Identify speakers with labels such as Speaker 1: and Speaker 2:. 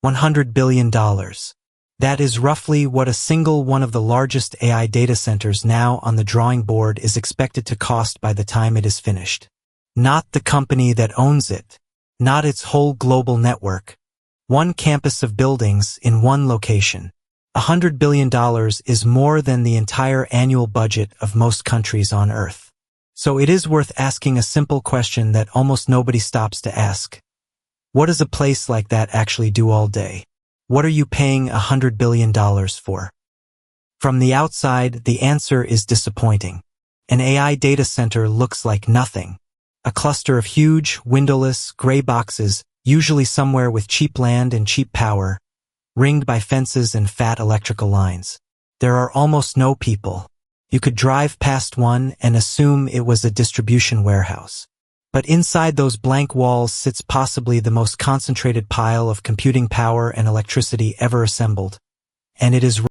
Speaker 1: $100 billion. That is roughly what a single one of the largest AI data centers now on the drawing board is expected to cost by the time it is finished. Not the company that owns it. Not its whole global network. One campus of buildings in one location. $100 billion is more than the entire annual budget of most countries on Earth. So it is worth asking a simple question that almost nobody stops to ask. What does a place like that actually do all day? What are you paying $100 billion for? From the outside, the answer is disappointing. An AI data center looks like nothing. A cluster of huge, windowless, gray boxes, usually somewhere with cheap land and cheap power, ringed by fences and fat electrical lines. There are almost no people. You could drive past one and assume it was a distribution warehouse. But inside those blank walls sits possibly the most concentrated pile of computing power and electricity ever assembled. And it is